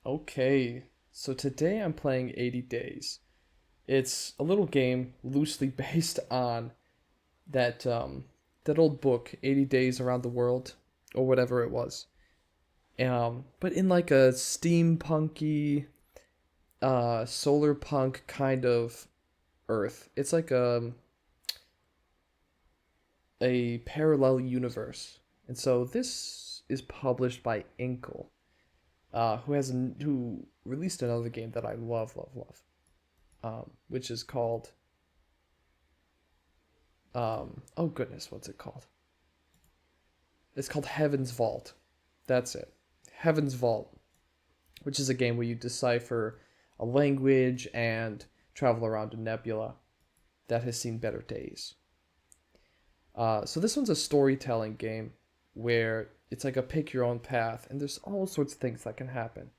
Okay, so today I'm playing 80 Days. It's a little game loosely based on that old book, 80 Days Around the World, or whatever it was. But in like a steampunky, solar punk kind of Earth. It's like a parallel universe, and so this is published by Inkle, who released another game that I love, love, love. Which is called oh goodness, what's it called? It's called Heaven's Vault. That's it. Heaven's Vault, which is a game where you decipher a language and travel around a nebula that has seen better days. So this one's a storytelling game where it's like a pick your own path, and there's all sorts of things that can happen,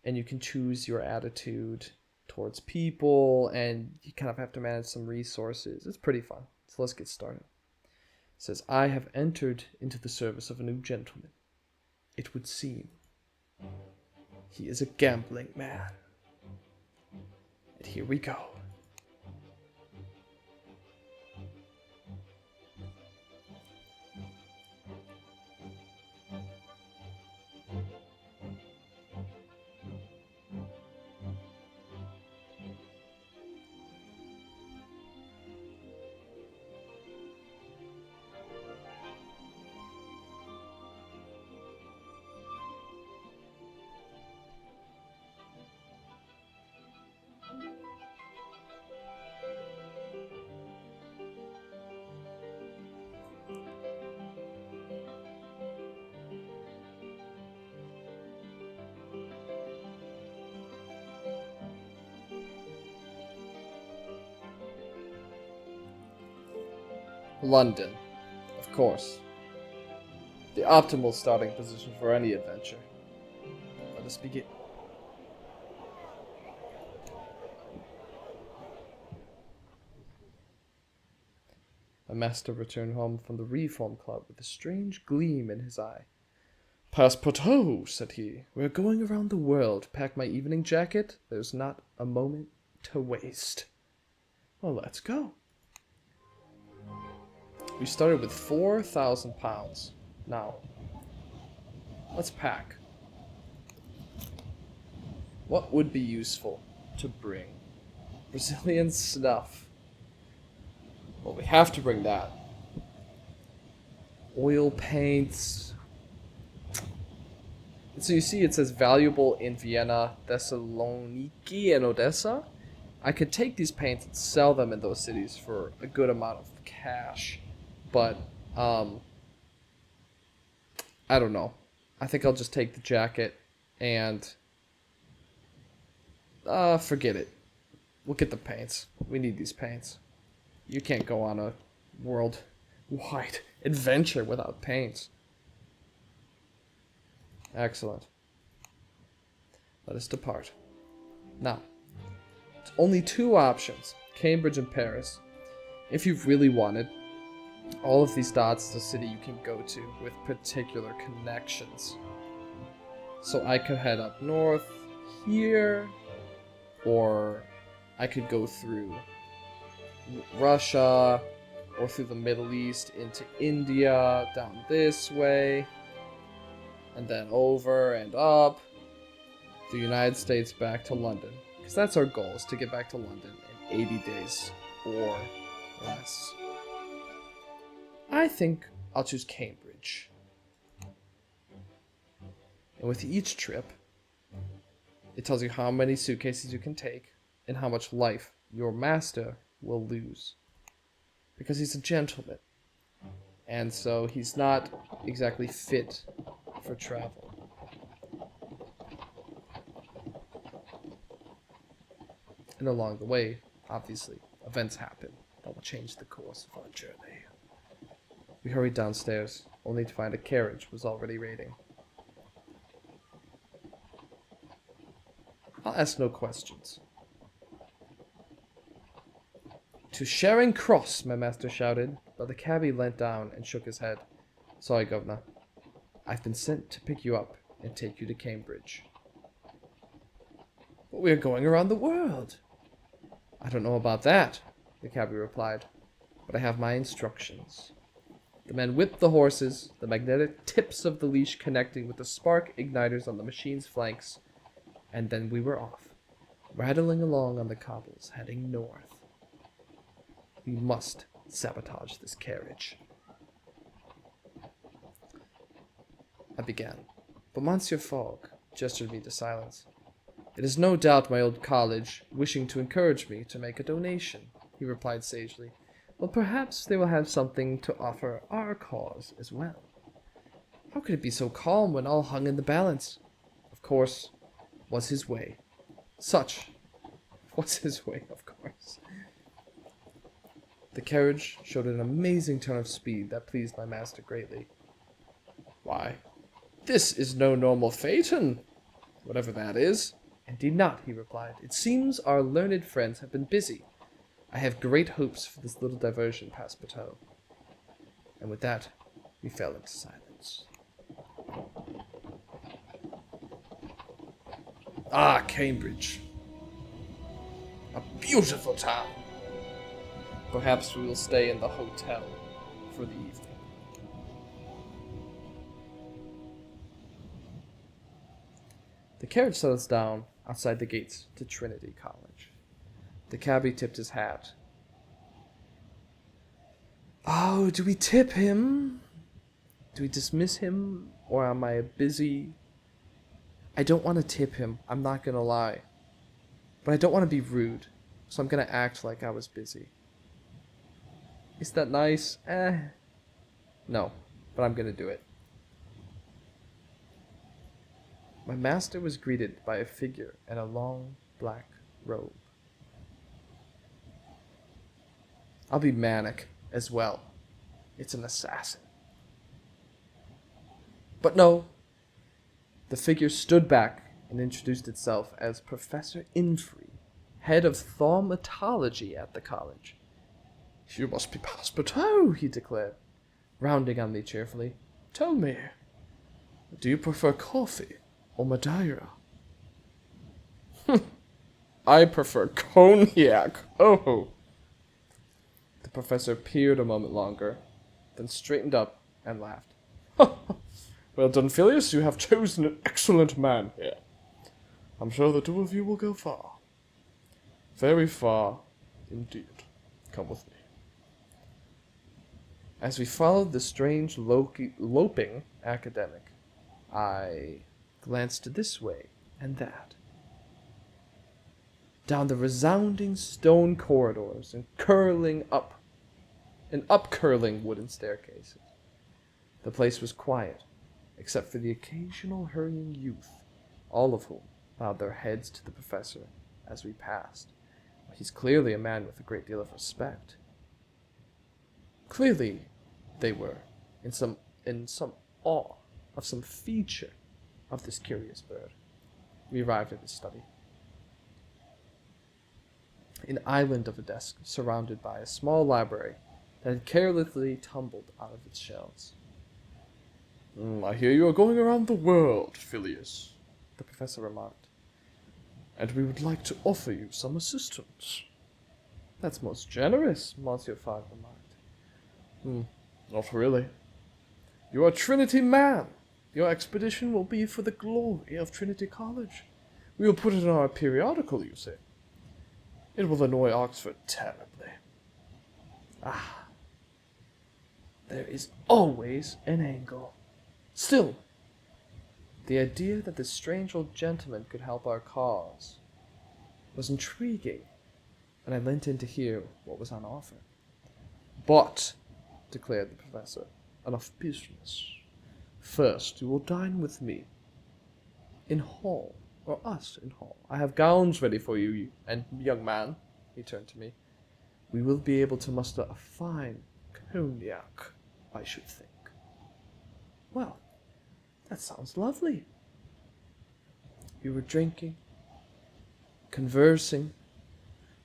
and you can choose your attitude towards people, and you kind of have to manage some resources. It's pretty fun. So let's get started. It says, I have entered into the service of a new gentleman. It would seem he is a gambling man. And here we go. London, of course. The optimal starting position for any adventure. Let us begin. My master returned home from the Reform Club with a strange gleam in his eye. Passepartout, said he. We're going around the world. Pack my evening jacket. There's not a moment to waste. Well, let's go. We started with £4,000. Now, let's pack. What would be useful to bring? Brazilian snuff. Well, we have to bring that. Oil paints. So you see it says valuable in Vienna, Thessaloniki, and Odessa. I could take these paints and sell them in those cities for a good amount of cash. But, I don't know. I think I'll just take the jacket and, forget it. We'll get the paints. We need these paints. You can't go on a worldwide adventure without paints. Excellent. Let us depart. Now, it's only two options, Cambridge and Paris. If you've really wanted, all of these dots is a city you can go to with particular connections. So I could head up north here, or I could go through Russia, or through the Middle East into India, down this way, and then over and up the United States back to London. Because that's our goal, is to get back to London in 80 days or less. I think I'll choose Cambridge. And with each trip, it tells you how many suitcases you can take and how much life your master will lose. Because he's a gentleman. And so he's not exactly fit for travel. And along the way, obviously, events happen that will change the course of our journey. We hurried downstairs, only to find a carriage was already waiting. I'll ask no questions. To Charing Cross, my master shouted, but the cabby leant down and shook his head. Sorry, governor. I've been sent to pick you up and take you to Cambridge. But we are going around the world. I don't know about that, the cabbie replied, but I have my instructions. The men whipped the horses, the magnetic tips of the leash connecting with the spark igniters on the machine's flanks, and then we were off, rattling along on the cobbles, heading north. We must sabotage this carriage. I began, but Monsieur Fogg gestured me to silence. It is no doubt my old college wishing to encourage me to make a donation, he replied sagely. But perhaps they will have something to offer our cause as well. How could it be so calm when all hung in the balance? Of course, was his way. Such was his way, of course. The carriage showed an amazing turn of speed that pleased my master greatly. Why, this is no normal phaeton, whatever that is. Indeed not, he replied. It seems our learned friends have been busy. I have great hopes for this little diversion, Passepartout. And with that, we fell into silence. Ah, Cambridge. A beautiful town. Perhaps we will stay in the hotel for the evening. The carriage set us down outside the gates to Trinity College. The cabbie tipped his hat. Oh, do we tip him? Do we dismiss him? Or am I busy? I don't want to tip him, I'm not going to lie. But I don't want to be rude, so I'm going to act like I was busy. Is that nice? No, but I'm going to do it. My master was greeted by a figure in a long black robe. I'll be manic as well. It's an assassin. But no. The figure stood back and introduced itself as Professor Infrey, head of thaumatology at the college. You must be Passepartout, he declared, rounding on me cheerfully. Tell me, do you prefer coffee or Madeira? I prefer cognac. Oh. The professor peered a moment longer, then straightened up and laughed. Well done, Phileas. You have chosen an excellent man here. I'm sure the two of you will go far. Very far indeed. Come with me. As we followed the strange loping academic, I glanced this way and that. Down the resounding stone corridors and up-curling wooden staircases. The place was quiet, except for the occasional hurrying youth, all of whom bowed their heads to the professor as we passed. He's clearly a man with a great deal of respect. Clearly, they were in some awe of some feature of this curious bird. We arrived at his study. An island of a desk surrounded by a small library that had carelessly tumbled out of its shelves. I hear you are going around the world, Phileas, the professor remarked, and we would like to offer you some assistance. That's most generous, Monsieur Fogg remarked. Not really. You are a Trinity man. Your expedition will be for the glory of Trinity College. We will put it in our periodical, you say. It will annoy Oxford terribly. Ah, there is always an angle. Still, the idea that this strange old gentleman could help our cause was intriguing, and I leant in to hear what was on offer. But, declared the professor, enough business. First, you will dine with me in hall, or us in hall. I have gowns ready for you, and young man, he turned to me, we will be able to muster a fine cognac, I should think. Well, that sounds lovely. We were drinking, conversing,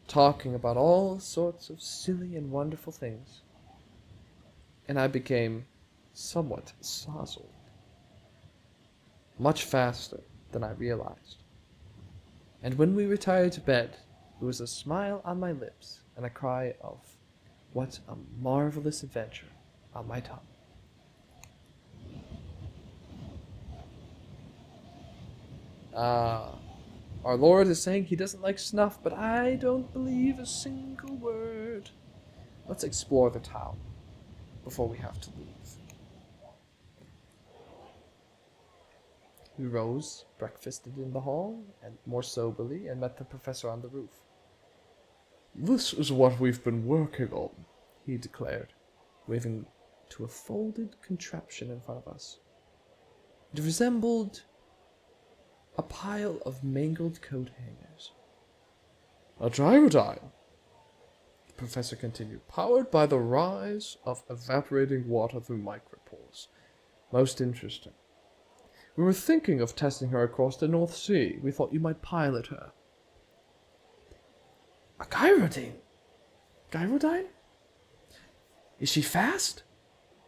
talking about all sorts of silly and wonderful things, and I became somewhat sozzled, much faster than I realized. And when we retired to bed, there was a smile on my lips and a cry of, "What a marvelous adventure," on my tongue. Our Lord is saying he doesn't like snuff, but I don't believe a single word. Let's explore the town before we have to leave. We rose, breakfasted in the hall, and more soberly, and met the professor on the roof. "This is what we've been working on," he declared, waving to a folded contraption in front of us. It resembled a pile of mangled coat hangers. "A gyrodyne," the professor continued, "powered by the rise of evaporating water through micropores. Most interesting. We were thinking of testing her across the North Sea. We thought you might pilot her." "A gyrodyne? Gyrodyne? Is she fast?"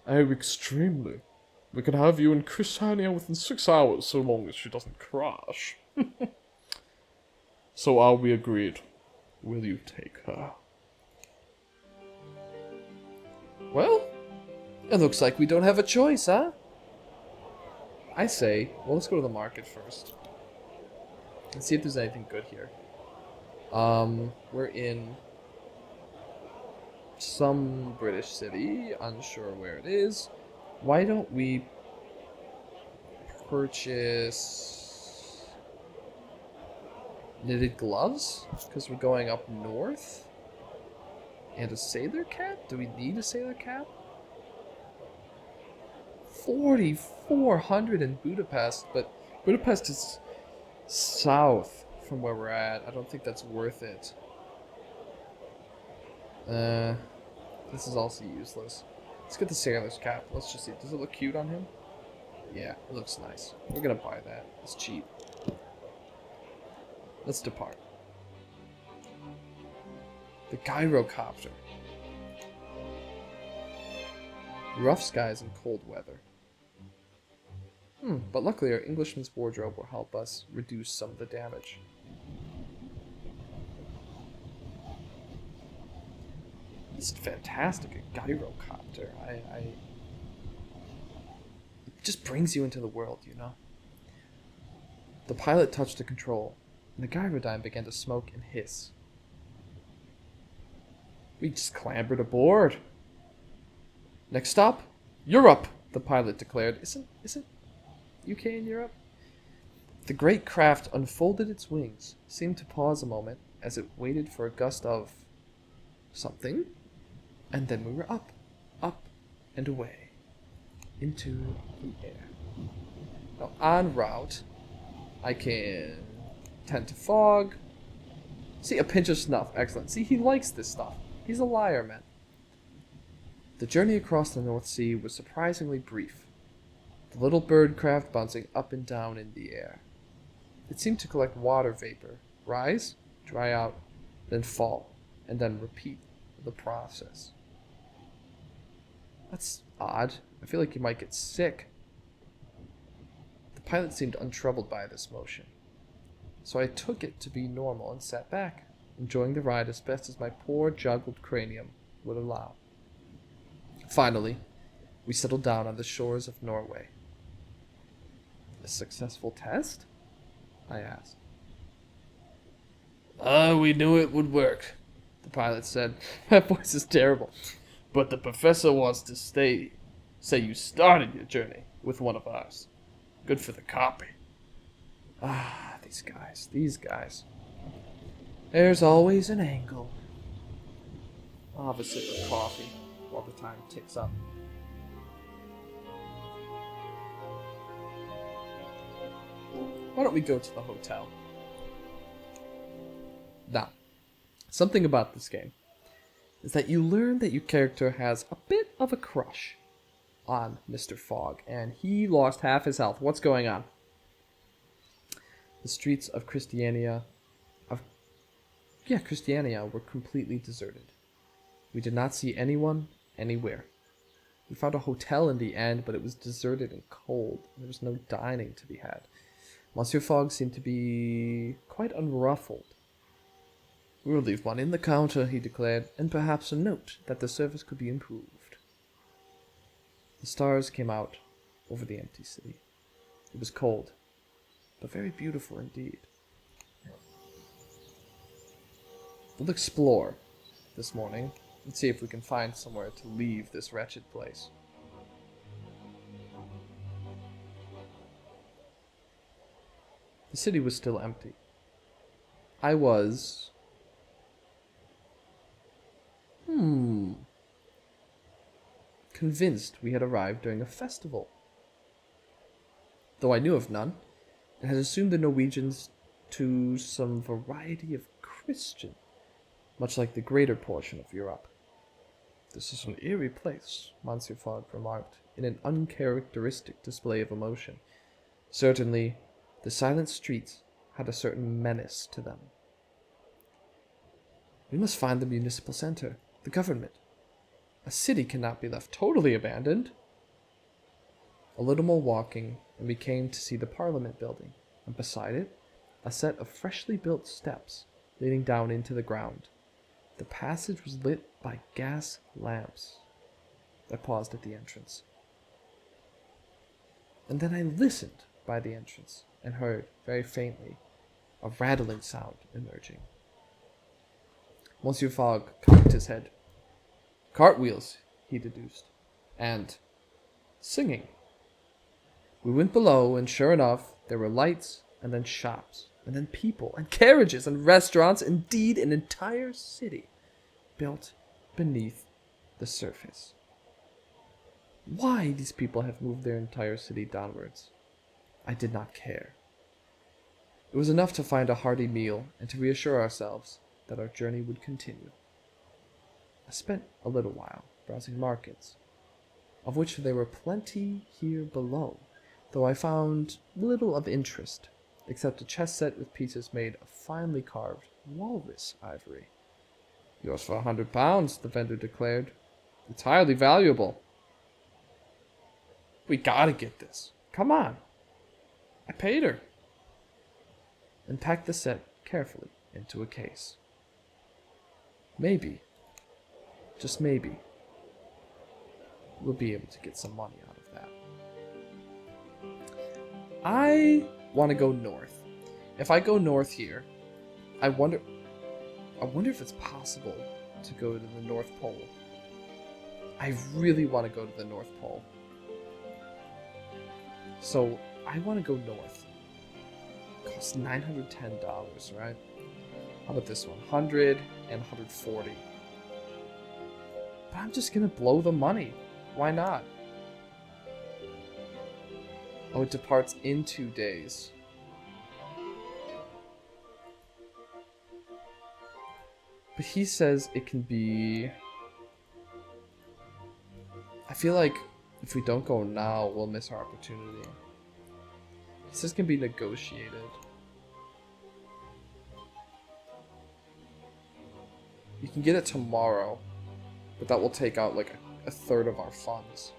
"Oh, extremely. We can have you in Christiania within 6 hours, so long as she doesn't crash." "So are we agreed? Will you take her?" "Well, it looks like we don't have a choice, huh?" I say, well, let's go to the market first. And see if there's anything good here. We're in some British city, unsure where it is. Why don't we purchase knitted gloves? Because we're going up north. And a sailor cap? Do we need a sailor cap? 4,400 in Budapest, but Budapest is south from where we're at. I don't think that's worth it. This is also useless. Let's get the sailor's cap. Let's just see. Does it look cute on him? Yeah, it looks nice. We're gonna buy that. It's cheap. Let's depart. The gyrocopter. Rough skies and cold weather. But luckily our Englishman's wardrobe will help us reduce some of the damage. This is fantastic, a gyrocopter. It just brings you into the world, you know? The pilot touched the control, and the gyrodyne began to smoke and hiss. We just clambered aboard. "Next stop, Europe," the pilot declared. Isn't UK in Europe? The great craft unfolded its wings, seemed to pause a moment as it waited for a gust of something, and then we were up, and away, into the air. Now, en route, I can tend to fog. See, a pinch of snuff. Excellent. See, he likes this stuff. He's a liar, man. The journey across the North Sea was surprisingly brief, the little bird craft bouncing up and down in the air. It seemed to collect water vapor, rise, dry out, then fall, and then repeat the process. That's odd. I feel like you might get sick. The pilot seemed untroubled by this motion, so I took it to be normal and sat back, enjoying the ride as best as my poor joggled cranium would allow. Finally, we settled down on the shores of Norway. "A successful test?" I asked. "We knew it would work," the pilot said. That voice is terrible. "But the professor wants to say you started your journey with one of ours. Good for the copy." Ah, these guys. There's always an angle. I'll have a sip of coffee while the time ticks up. Why don't we go to the hotel? Now, something about this game is that you learn that your character has a bit of a crush on Mr. Fogg, and he lost half his health. What's going on? The streets of Christiania were completely deserted. We did not see anyone anywhere. We found a hotel in the end, but it was deserted and cold. There was no dining to be had. Monsieur Fogg seemed to be quite unruffled. "We'll leave money in the counter," he declared, "and perhaps a note that the service could be improved." The stars came out over the empty city. It was cold, but very beautiful indeed. We'll explore this morning and see if we can find somewhere to leave this wretched place. The city was still empty. I was... convinced we had arrived during a festival. Though I knew of none, and had assumed the Norwegians to some variety of Christian, much like the greater portion of Europe. "This is an eerie place," Monsieur Fogg remarked, in an uncharacteristic display of emotion. Certainly, the silent streets had a certain menace to them. "We must find the municipal center, the government. A city cannot be left totally abandoned." A little more walking, and we came to see the Parliament building, and beside it, a set of freshly built steps leading down into the ground. The passage was lit by gas lamps. I paused at the entrance. And then I listened by the entrance and heard, very faintly, a rattling sound emerging. Monsieur Fogg cocked his head. "Cartwheels," he deduced, and singing. We went below, and sure enough, there were lights, and then shops, and then people, and carriages, and restaurants, indeed an entire city built beneath the surface. Why these people have moved their entire city downwards, I did not care. It was enough to find a hearty meal and to reassure ourselves that our journey would continue. I spent a little while browsing markets, of which there were plenty here below, though I found little of interest, except a chest set with pieces made of finely carved walrus ivory. "Yours for £100, the vendor declared. "It's highly valuable." "We gotta get this. Come on." I paid her, and packed the set carefully into a case. Maybe, just maybe, we'll be able to get some money out of that. I want to go north. If I go north here, I wonder if it's possible to go to the North Pole. I really want to go to the North Pole. So I want to go north. It costs $910, right? How about this one? 100 and 140. But I'm just gonna blow the money. Why not? Oh, it departs in 2 days. But he says it can be... I feel like if we don't go now, we'll miss our opportunity. He says it can be negotiated. You can get it tomorrow, but that will take out like a third of our funds.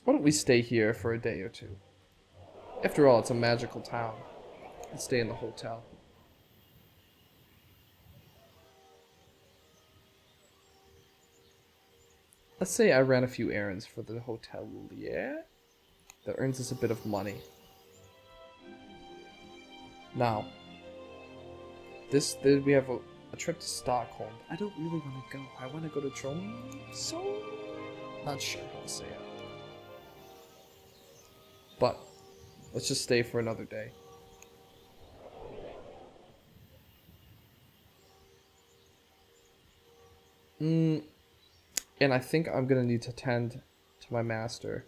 Why don't we stay here for a day or two? After all, it's a magical town. And stay in the hotel. Let's say I ran a few errands for the hotelier. That earns us a bit of money. Now, we have a trip to Stockholm. I don't really want to go. I want to go to Tromsø? Not sure how to say it. But, let's just stay for another day. And I think I'm going to need to tend to my master,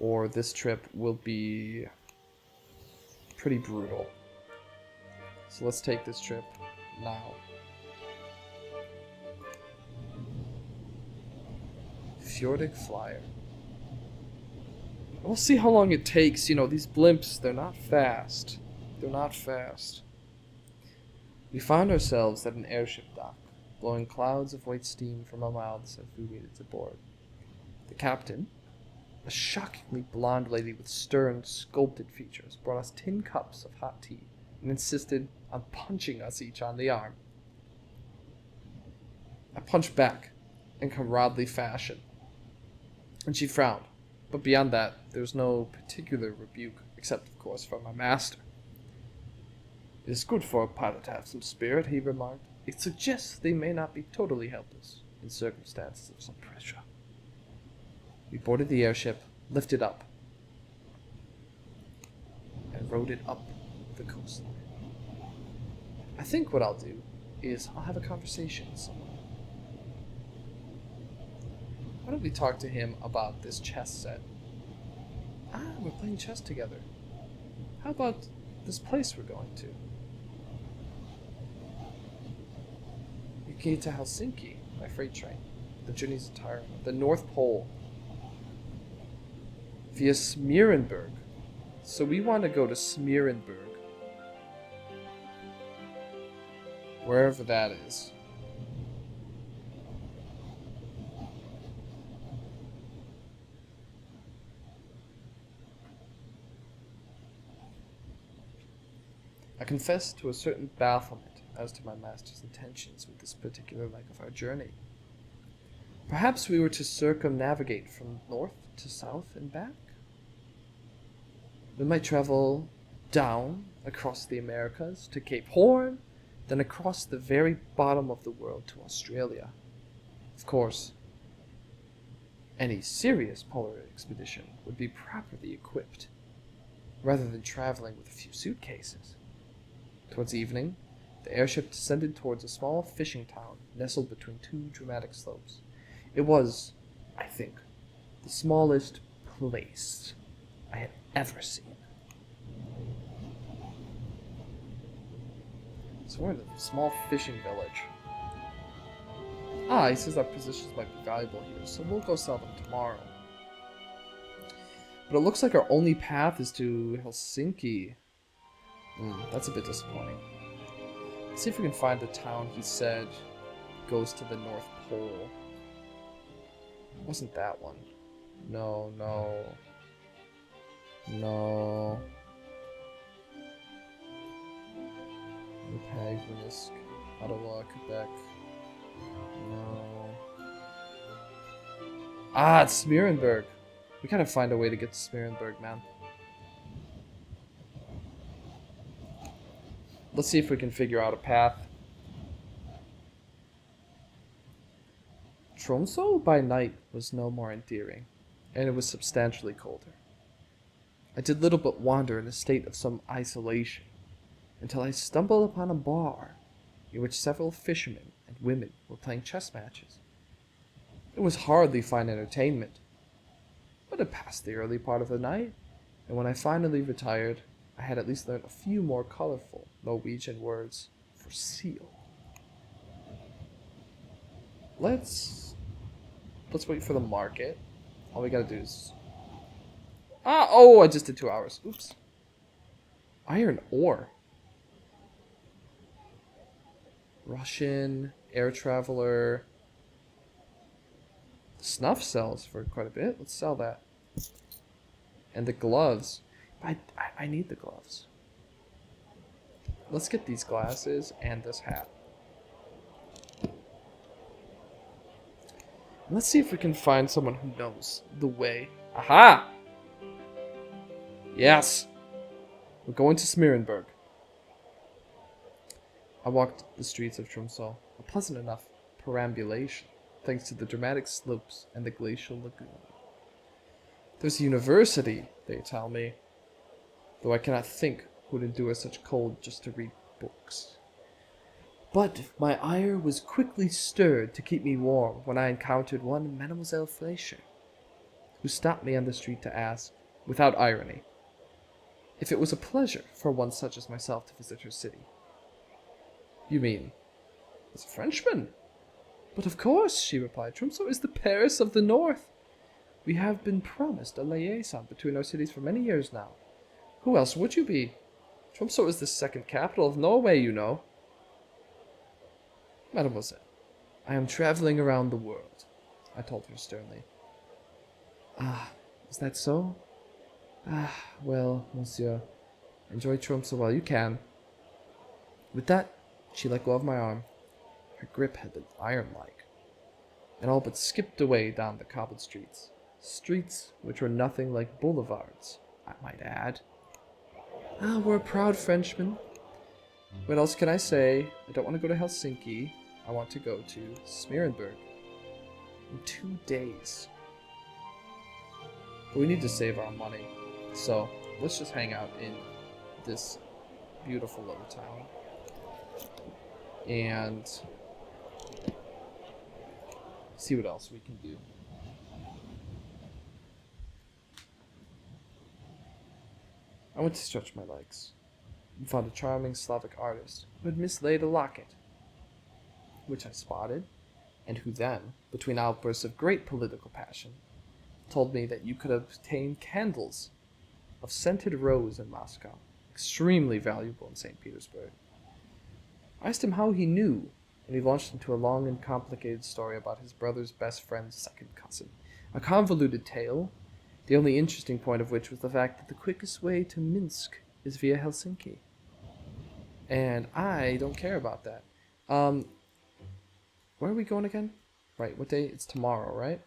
or this trip will be pretty brutal. So let's take this trip now. Fjordic Flyer. We'll see how long it takes. You know, these blimps, they're not fast. They're not fast. We found ourselves at an airship dock, blowing clouds of white steam from our mouths as we waited to board. The captain, a shockingly blonde lady with stern, sculpted features, brought us tin cups of hot tea and insisted on punching us each on the arm. I punched back in comradely fashion, and she frowned, but beyond that, there was no particular rebuke, except, of course, from my master. "It is good for a pilot to have some spirit," he remarked. "It suggests they may not be totally helpless in circumstances of some pressure." We boarded the airship, lifted up, and rode it up the coastline. I think what I'll do is I'll have a conversation with someone. Why don't we talk to him about this chess set? We're playing chess together. How about this place we're going to? We came to Helsinki by freight train. The journey's tiring. The North Pole. Via Smeerenburg. So we want to go to Smeerenburg. Wherever that is. I confess to a certain bafflement as to my master's intentions with this particular leg of our journey. Perhaps we were to circumnavigate from north to south and back? We might travel down across the Americas to Cape Horn, then across the very bottom of the world to Australia. Of course, any serious polar expedition would be properly equipped, rather than traveling with a few suitcases. Towards evening, the airship descended towards a small fishing town nestled between two dramatic slopes. It was, I think, the smallest place I had ever seen. So we're in a small fishing village. He says our positions might be valuable here, so we'll go sell them tomorrow. But it looks like our only path is to Helsinki. That's a bit disappointing. Let's see if we can find the town he said goes to the North Pole. It wasn't that one. No. Winnipeg, Winnisk, Ottawa, Quebec. No. It's Smeerenburg. We gotta find a way to get to Smeerenburg, man. Let's see if we can figure out a path. Tromsø by night was no more endearing, and it was substantially colder. I did little but wander in a state of some isolation, until I stumbled upon a bar in which several fishermen and women were playing chess matches. It was hardly fine entertainment, but it passed the early part of the night, and when I finally retired, I had at least learned a few more colorful Norwegian words for seal. Let's wait for the market. All we gotta do is... I just did 2 hours. Oops. Iron ore. Russian, air traveler. The snuff sells for quite a bit. Let's sell that. And the gloves. I need the gloves. Let's get these glasses and this hat. Let's see if we can find someone who knows the way. Aha! Yes! We're going to Smeerenburg. I walked the streets of Tromsø, a pleasant enough perambulation, thanks to the dramatic slopes and the glacial lagoon. There's a university, they tell me, though I cannot think who would endure such cold just to read books. But my ire was quickly stirred to keep me warm when I encountered one Mademoiselle Fleischer, who stopped me on the street to ask, without irony, if it was a pleasure for one such as myself to visit her city. You mean, as a Frenchman? But of course, she replied, Tromsø is the Paris of the North. We have been promised a liaison between our cities for many years now. Who else would you be? Tromsø is the second capital of Norway, you know. Mademoiselle, I am traveling around the world, I told her sternly. Ah, is that so? Ah, well, monsieur, enjoy Tromsø while you can. With that, she let go of my arm. Her grip had been iron-like, and all but skipped away down the cobbled streets. Streets which were nothing like boulevards, I might add. Ah, we're a proud Frenchman. What else can I say? I don't want to go to Helsinki. I want to go to Smeerenburg in 2 days. But we need to save our money, so let's just hang out in this beautiful little town. And see what else we can do. I went to stretch my legs and found a charming Slavic artist who had mislaid a locket, which I spotted, and who then, between outbursts of great political passion, told me that you could obtain candles of scented rose in Moscow, extremely valuable in St. Petersburg. I asked him how he knew, and he launched into a long and complicated story about his brother's best friend's second cousin, a convoluted tale, the only interesting point of which was the fact that the quickest way to Minsk is via Helsinki. And I don't care about that. Where are we going again? Right, what day? It's tomorrow, right?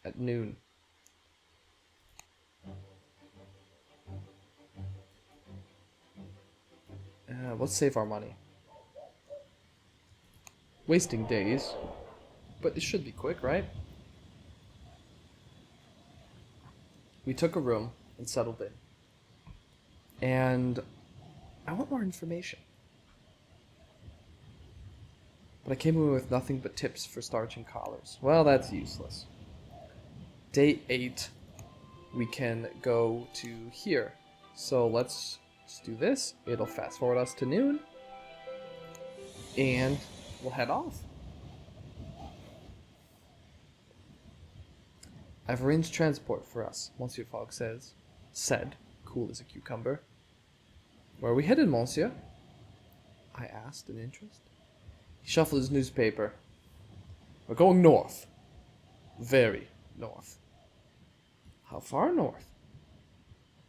At noon. Let's save our money. Wasting days. But it should be quick, right? We took a room and settled in. And I want more information. But I came away with nothing but tips for starching collars. Well, that's useless. Day 8, we can go to here. So let's just do this. It'll fast forward us to noon. And we'll head off. I've arranged transport for us, Monsieur Fogg said, cool as a cucumber. Where are we headed, Monsieur? I asked in interest. He shuffled his newspaper. We're going north. Very north. How far north?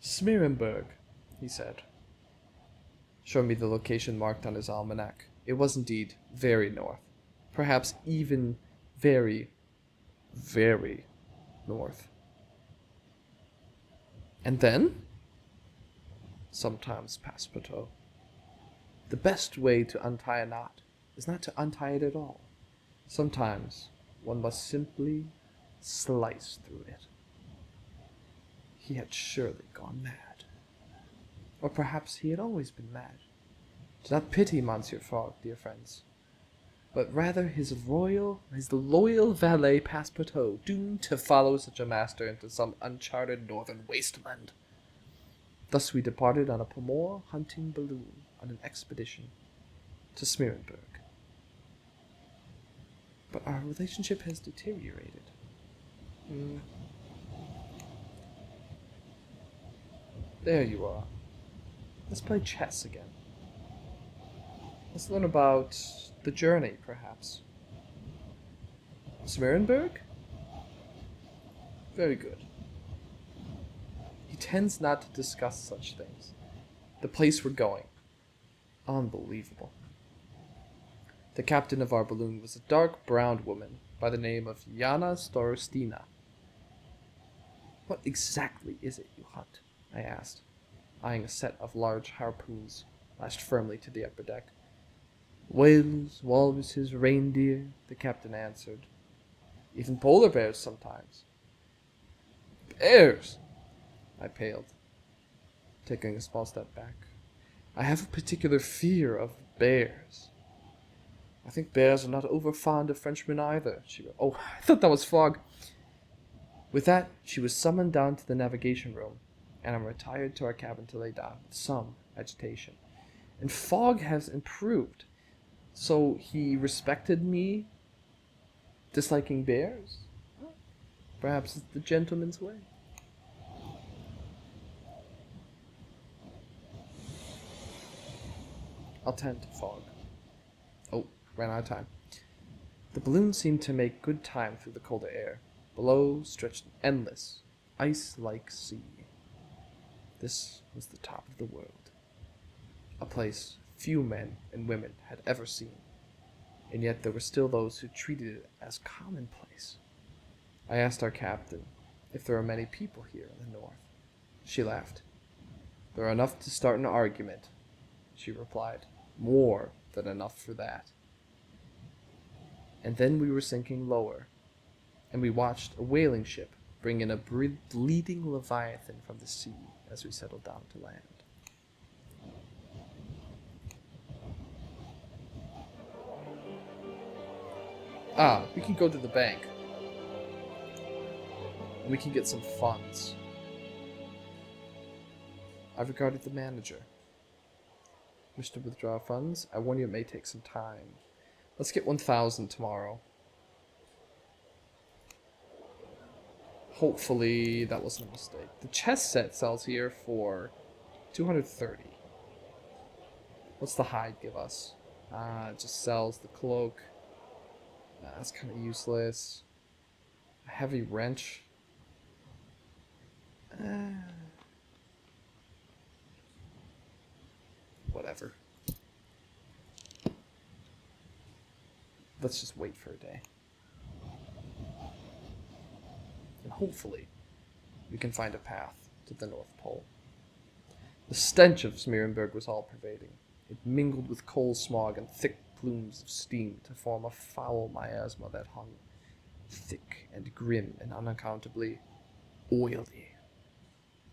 Smeerenburg, he said, showing me the location marked on his almanac. It was indeed very north. Perhaps even very, very north. And then? Sometimes, Passepartout, the best way to untie a knot is not to untie it at all. Sometimes one must simply slice through it. He had surely gone mad. Or perhaps he had always been mad. Do not pity Monsieur Fogg, dear friends, but rather his loyal valet Passepartout, doomed to follow such a master into some uncharted northern wasteland. Thus we departed on a Pomor hunting balloon on an expedition to Smeerenburg. But our relationship has deteriorated. There you are. Let's play chess again. Let's learn about the journey, perhaps. Smeerenburg? Very good. He tends not to discuss such things. The place we're going. Unbelievable. The captain of our balloon was a dark-browned woman by the name of Yana Starostina. What exactly is it you hunt? I asked, eyeing a set of large harpoons lashed firmly to the upper deck. Whales, walruses, reindeer, the captain answered. Even polar bears sometimes. Bears! I paled, taking a small step back. I have a particular fear of bears. I think bears are not over fond of Frenchmen either. Oh, I thought that was Fogg. With that, she was summoned down to the navigation room, and I retired to our cabin to lay down with some agitation. And Fogg has improved. So he respected me disliking bears? Perhaps it's the gentleman's way. I'll tend to Fogg. Oh, ran out of time. The balloon seemed to make good time through the colder air. Below stretched an endless, ice-like sea. This was the top of the world, a place few men and women had ever seen, and yet there were still those who treated it as commonplace. I asked our captain if there are many people here in the north. She laughed. There are enough to start an argument, she replied. More than enough for that. And then we were sinking lower, and we watched a whaling ship bring in a bleeding leviathan from the sea as we settled down to land. We can go to the bank. We can get some funds. I've regarded the manager. Wish to withdraw funds? I warn you it may take some time. Let's get 1,000 tomorrow. Hopefully that wasn't a mistake. The chess set sells here for 230. What's the hide give us? It just sells the cloak. That's kind of useless. A heavy wrench. Whatever. Let's just wait for a day. And hopefully, we can find a path to the North Pole. The stench of Smearenburg was all-pervading. It mingled with coal smog and thick plumes of steam to form a foul miasma that hung thick and grim and unaccountably oily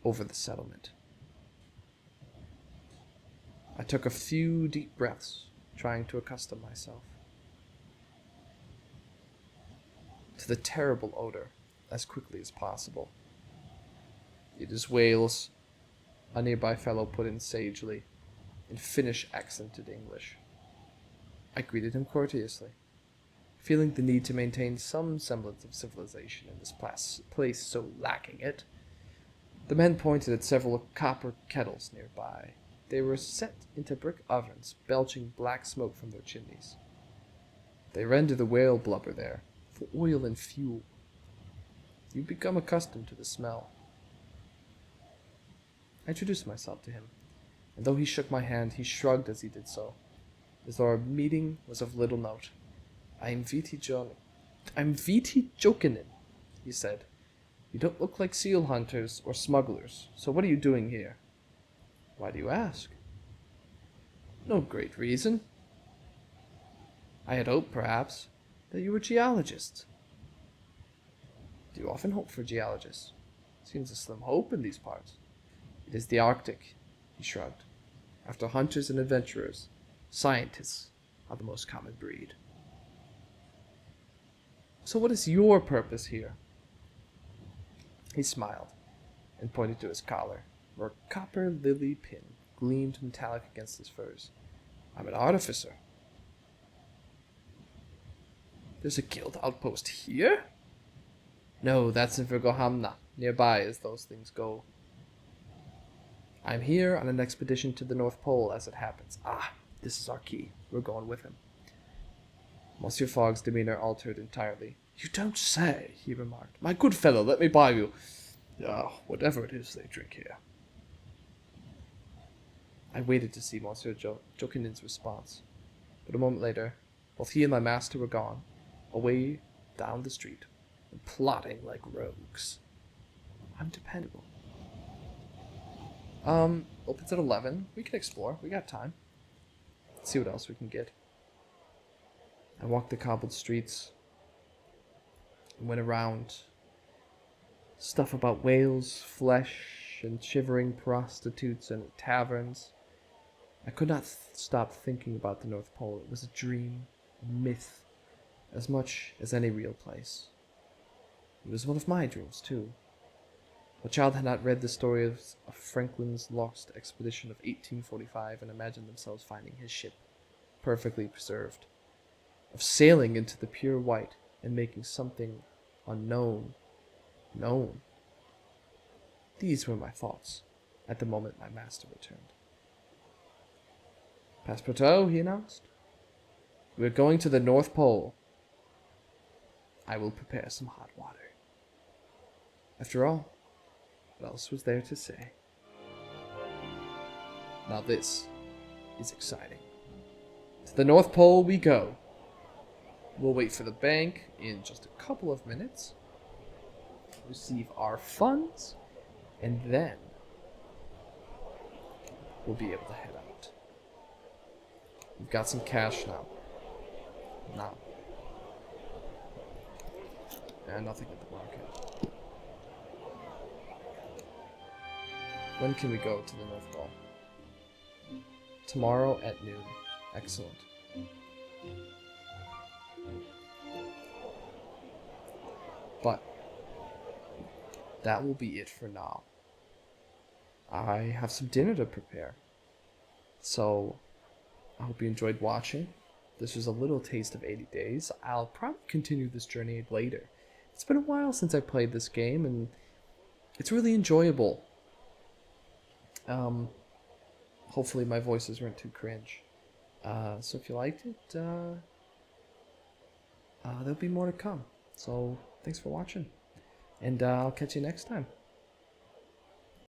over the settlement. I took a few deep breaths, trying to accustom myself to the terrible odor as quickly as possible. It is Wales, a nearby fellow put in sagely, in Finnish accented English. I greeted him courteously, feeling the need to maintain some semblance of civilization in this place so lacking it. The men pointed at several copper kettles nearby. They were set into brick ovens, belching black smoke from their chimneys. They render the whale blubber there for oil and fuel. You become accustomed to the smell. I introduced myself to him, and though he shook my hand, he shrugged as he did so, as though our meeting was of little note. I'm Viti Jokinen, he said. You don't look like seal hunters or smugglers, so what are you doing here? Why do you ask? No great reason. I had hoped, perhaps, that you were geologists. Do you often hope for geologists? Seems a slim hope in these parts. It is the Arctic, he shrugged. After hunters and adventurers, scientists are the most common breed. So what is your purpose here? He smiled and pointed to his collar, where a copper lily pin gleamed metallic against his furs. I'm an artificer. There's a guild outpost here? No, that's in Virgohamna, nearby as those things go. I'm here on an expedition to the North Pole as it happens. This is our key. We're going with him. Monsieur Fogg's demeanor altered entirely. You don't say, he remarked. My good fellow, let me buy you. Whatever it is they drink here. I waited to see Monsieur Jokinen's response, but a moment later, both he and my master were gone, away down the street, and plotting like rogues. I'm dependable. Opens at 11. We can explore. We got time. Let's see what else we can get. I walked the cobbled streets and went around. Stuff about whales, flesh, and shivering prostitutes and taverns. I could not stop thinking about the North Pole. It was a dream, a myth, as much as any real place. It was one of my dreams, too. What child had not read the story of Franklin's lost expedition of 1845 and imagined themselves finding his ship, perfectly preserved, of sailing into the pure white and making something unknown known? These were my thoughts at the moment my master returned. Passepartout, he announced. We're going to the North Pole. I will prepare some hot water. After all, What else was there to say? Now this is exciting. To the North Pole we go. We'll wait for the bank in just a couple of minutes. Receive our funds. And then we'll be able to head out. We've got some cash now. Now. And nothing at the market. When can we go to the North Pole? Tomorrow at noon. Excellent. But that will be it for now. I have some dinner to prepare. So I hope you enjoyed watching. This was a little taste of 80 days. I'll probably continue this journey later. It's been a while since I played this game, and it's really enjoyable. Hopefully my voices weren't too cringe. So if you liked it, there'll be more to come. So thanks for watching, and I'll catch you next time.